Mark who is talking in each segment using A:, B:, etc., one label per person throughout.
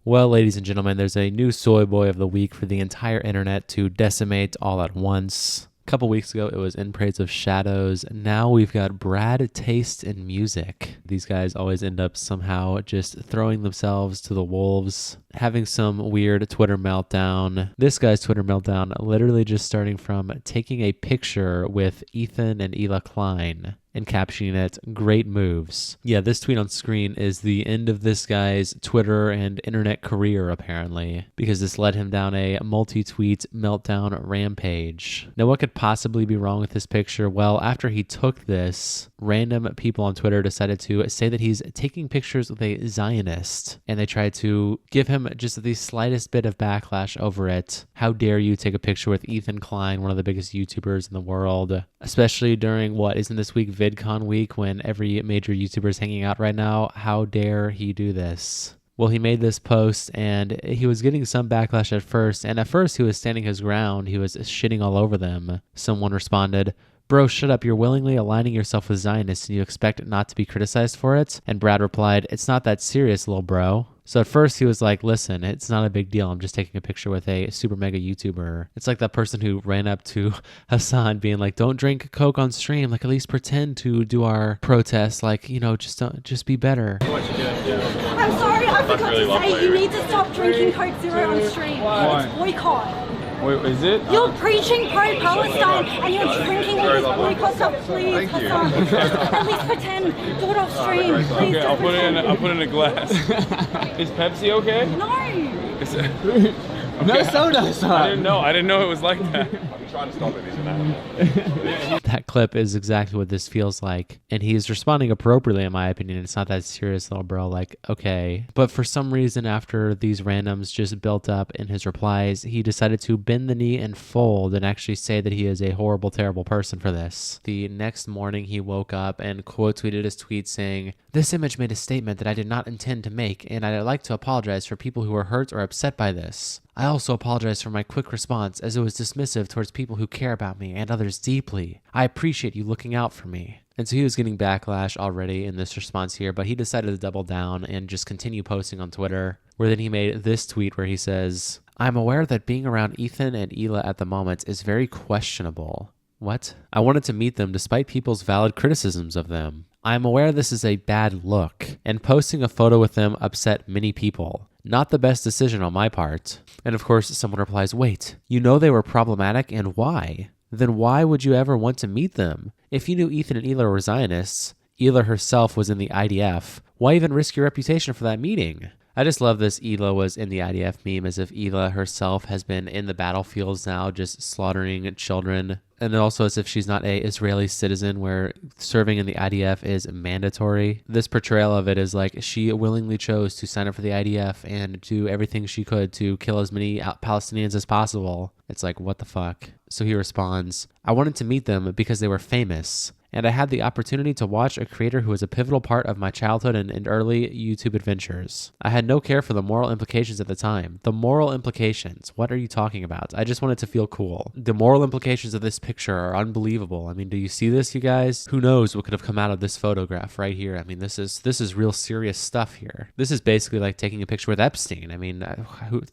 A: Well, ladies and gentlemen, there's a new soy boy of the week for the entire internet to decimate all at once. A couple weeks ago, it was In Praise of Shadows. Now we've got BradTaste in music. These guys always end up somehow just throwing themselves to the wolves, having some weird Twitter meltdown. This guy's Twitter meltdown literally just starting from taking a picture with Ethan and Ethan Klein and captioning it, "Great moves." Yeah, this tweet on screen is the end of this guy's Twitter and internet career, apparently, because this led him down a multi-tweet meltdown rampage. Now, what could possibly be wrong with this picture? Well, after he took this, random people on Twitter decided to say that he's taking pictures with a Zionist, and they tried to give him just the slightest bit of backlash over it. How dare you take a picture with Ethan Klein, one of the biggest YouTubers in the world, especially during what isn't this week VidCon week when every major YouTuber is hanging out right now? How dare he do this? Well, he made this post and he was getting some backlash at first, and at first he was standing his ground. He was shitting all over them. Someone responded, "Bro, shut up. You're willingly aligning yourself with Zionists and you expect not to be criticized for it?" And Brad replied, "It's not that serious, little bro." So at first he was like, "Listen, it's not a big deal. I'm just taking a picture with a super mega YouTuber." It's like that person who ran up to Hassan being like, "Don't drink Coke on stream. Like, at least pretend to do our protest. Like, you know, just be better."
B: I'm sorry, I forgot to say you need to stop drinking Coke Zero on stream. It's boycott.
C: Wait, is it?
B: You're preaching pro-Palestine and you're drinking all this boycott stuff. Please, Hassan, at least pretend. Do it off stream. Please.
C: Okay, I'll put it in a glass. Is Pepsi okay?
B: No.
C: Is it? Okay.
D: No soda, Hassan.
C: I didn't know it was like that.
E: I'm trying to stop it, isn't it?
A: That clip is exactly what this feels like. And he's responding appropriately, in my opinion. It's not that serious, little bro. Like, okay. But for some reason, after these randoms just built up in his replies, he decided to bend the knee and fold and actually say that he is a horrible, terrible person for this. The next morning, he woke up and quote tweeted his tweet saying, "This image made a statement that I did not intend to make, and I'd like to apologize for people who were hurt or upset by this. I also apologize for my quick response as it was dismissive towards people who care about me and others deeply. I appreciate you looking out for me." And so he was getting backlash already in this response here, but he decided to double down and just continue posting on Twitter, where then he made this tweet where he says, "I'm aware that being around Ethan and Hila at the moment is very questionable." What? "I wanted to meet them despite people's valid criticisms of them. I am aware this is a bad look, and posting a photo with them upset many people. Not the best decision on my part." And of course, someone replies, "Wait, you know they were problematic, and why? Then why would you ever want to meet them? If you knew Ethan and Hila were Zionists, Hila herself was in the IDF, why even risk your reputation for that meeting?" I just love this Hila was in the IDF meme, as if Hila herself has been in the battlefields now, just slaughtering children. And also as if she's not a Israeli citizen where serving in the IDF is mandatory. This portrayal of it is like she willingly chose to sign up for the IDF and do everything she could to kill as many Palestinians as possible. It's like, what the fuck? So he responds, "I wanted to meet them because they were famous. And I had the opportunity to watch a creator who was a pivotal part of my childhood and early YouTube adventures. I had no care for the moral implications at the time." The moral implications? What are you talking about? I just wanted to feel cool. The moral implications of this picture are unbelievable. I mean, do you see this, you guys? Who knows what could have come out of this photograph right here? I mean, this is real serious stuff here. This is basically like taking a picture with Epstein. I mean,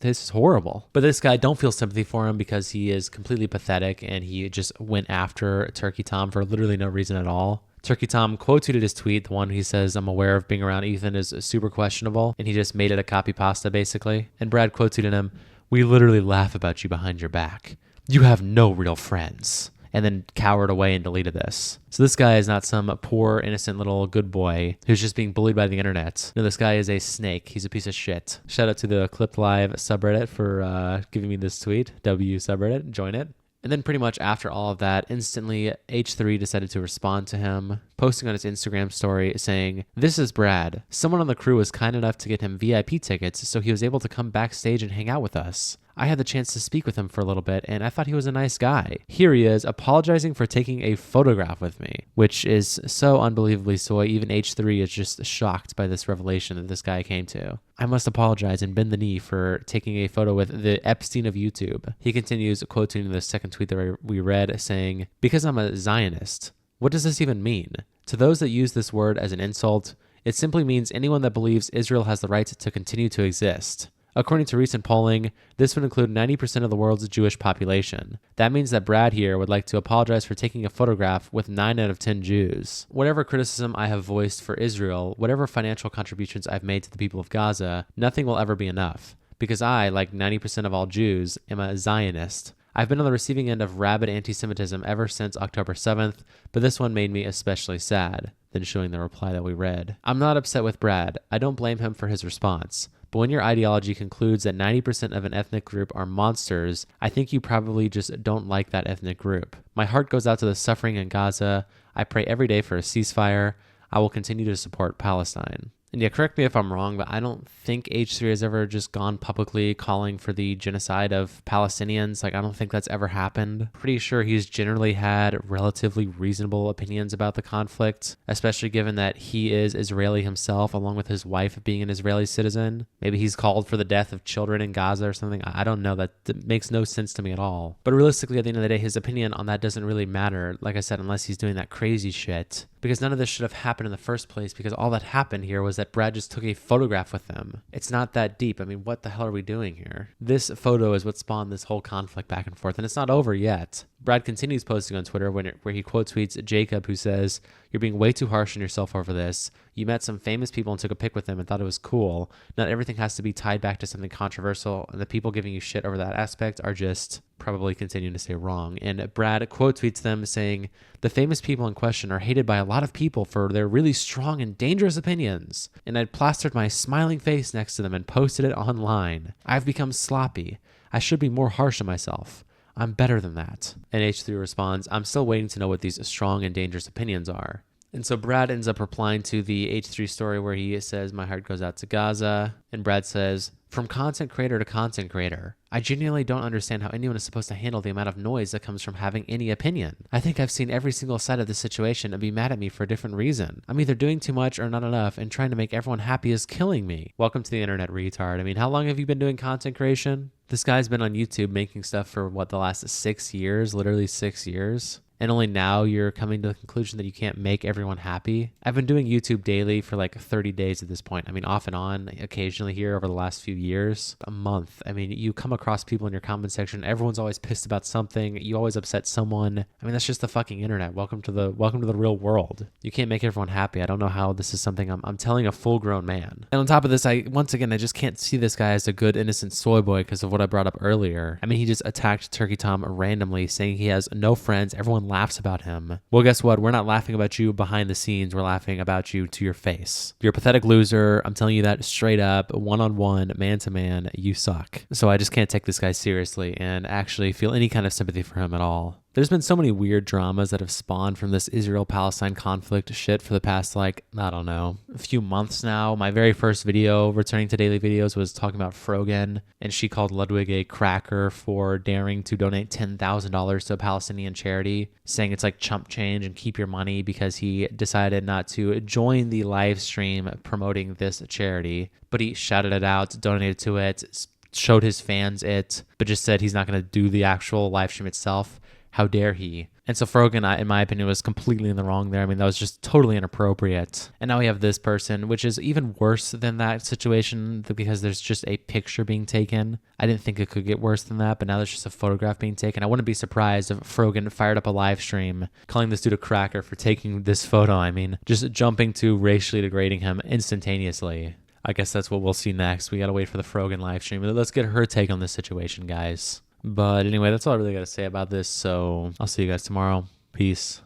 A: this is horrible. But this guy, don't feel sympathy for him because he is completely pathetic and he just went after Turkey Tom for literally no reason at all. Turkey Tom quote tweeted his tweet, the one he says, "I'm aware of being around Ethan is super questionable," and he just made it a copy pasta basically. And Brad quote tweeted him, "We literally laugh about you behind your back. You have no real friends." And then cowered away and deleted this. So this guy is not some poor, innocent little good boy who's just being bullied by the internet. No, this guy is a snake. He's a piece of shit. Shout out to the Clipped Live subreddit for giving me this tweet. W subreddit, join it. And then pretty much after all of that, instantly H3 decided to respond to him, posting on his Instagram story saying, "This is Brad. Someone on the crew was kind enough to get him VIP tickets so he was able to come backstage and hang out with us. I had the chance to speak with him for a little bit, and I thought he was a nice guy. Here he is, apologizing for taking a photograph with me," which is so unbelievably soy. Even H3 is just shocked by this revelation that this guy came to. "I must apologize and bend the knee for taking a photo with the Epstein of YouTube." He continues quoting the second tweet that we read, saying, "Because I'm a Zionist. What does this even mean? To those that use this word as an insult, it simply means anyone that believes Israel has the right to continue to exist. According to recent polling, this would include 90% of the world's Jewish population. That means that Brad here would like to apologize for taking a photograph with 9 out of 10 Jews. Whatever criticism I have voiced for Israel, whatever financial contributions I've made to the people of Gaza, nothing will ever be enough. Because I, like 90% of all Jews, am a Zionist. I've been on the receiving end of rabid anti-Semitism ever since October 7th, but this one made me especially sad. Then showing the reply that we read. I'm not upset with Brad. I don't blame him for his response. But when your ideology concludes that 90% of an ethnic group are monsters, I think you probably just don't like that ethnic group. My heart goes out to the suffering in Gaza. I pray every day for a ceasefire. I will continue to support Palestine. And yeah, correct me if I'm wrong, but I don't think H3 has ever just gone publicly calling for the genocide of Palestinians. Like, I don't think that's ever happened. Pretty sure he's generally had relatively reasonable opinions about the conflict, especially given that he is Israeli himself, along with his wife being an Israeli citizen. Maybe he's called for the death of children in Gaza or something. I don't know. That makes no sense to me at all. But realistically, at the end of the day, his opinion on that doesn't really matter, like I said, unless he's doing that crazy shit. Because none of this should have happened in the first place, because all that happened here was that Brad just took a photograph with them. It's not that deep. I mean, what the hell are we doing here? This photo is what spawned this whole conflict back and forth, and it's not over yet. Brad continues posting on Twitter where he quote tweets Jacob, who says, "You're being way too harsh on yourself over this. You met some famous people and took a pic with them and thought it was cool. Not everything has to be tied back to something controversial, and the people giving you shit over that aspect are just probably continuing to say wrong." And Brad quote tweets them saying, "The famous people in question are hated by a lot of people for their really strong and dangerous opinions. And I'd plastered my smiling face next to them and posted it online. I've become sloppy. I should be more harsh on myself. I'm better than that." And H3 responds, "I'm still waiting to know what these strong and dangerous opinions are." And so Brad ends up replying to the H3 story where he says, "My heart goes out to Gaza." And Brad says, "From content creator to content creator, I genuinely don't understand how anyone is supposed to handle the amount of noise that comes from having any opinion. I think I've seen every single side of this situation and be mad at me for a different reason. I'm either doing too much or not enough, and trying to make everyone happy is killing me." Welcome to the internet, retard. I mean, how long have you been doing content creation? This guy's been on YouTube making stuff for the last 6 years, literally 6 years. And only now you're coming to the conclusion that you can't make everyone happy. I've been doing YouTube daily for like 30 days at this point. I mean, off and on, occasionally here over the last few years, a month. I mean, you come across people in your comment section. Everyone's always pissed about something. You always upset someone. I mean, that's just the fucking internet. Welcome to the real world. You can't make everyone happy. I don't know how this is something I'm telling a full-grown man. And on top of this, I just can't see this guy as a good, innocent soy boy because of what I brought up earlier. I mean, he just attacked Turkey Tom randomly, saying he has no friends. Everyone laughs about him. Well, guess what? We're not laughing about you behind the scenes. We're laughing about you to your face. You're a pathetic loser. I'm telling you that straight up, one-on-one, man-to-man, you suck. So I just can't take this guy seriously and actually feel any kind of sympathy for him at all. There's been so many weird dramas that have spawned from this Israel-Palestine conflict shit for the past, a few months now. My very first video, returning to daily videos, was talking about Frogan, and she called Ludwig a cracker for daring to donate $10,000 to a Palestinian charity, saying it's like chump change and keep your money because he decided not to join the live stream promoting this charity, but he shouted it out, donated to it, showed his fans it, but just said he's not going to do the actual live stream itself. How dare he? And so Frogan, in my opinion, was completely in the wrong there. I mean, that was just totally inappropriate. And now we have this person, which is even worse than that situation because there's just a picture being taken. I didn't think it could get worse than that, but now there's just a photograph being taken. I wouldn't be surprised if Frogan fired up a live stream calling this dude a cracker for taking this photo. I mean, just jumping to racially degrading him instantaneously. I guess that's what we'll see next. We got to wait for the Frogan live stream. Let's get her take on this situation, guys. But anyway, that's all I really got to say about this. So I'll see you guys tomorrow. Peace.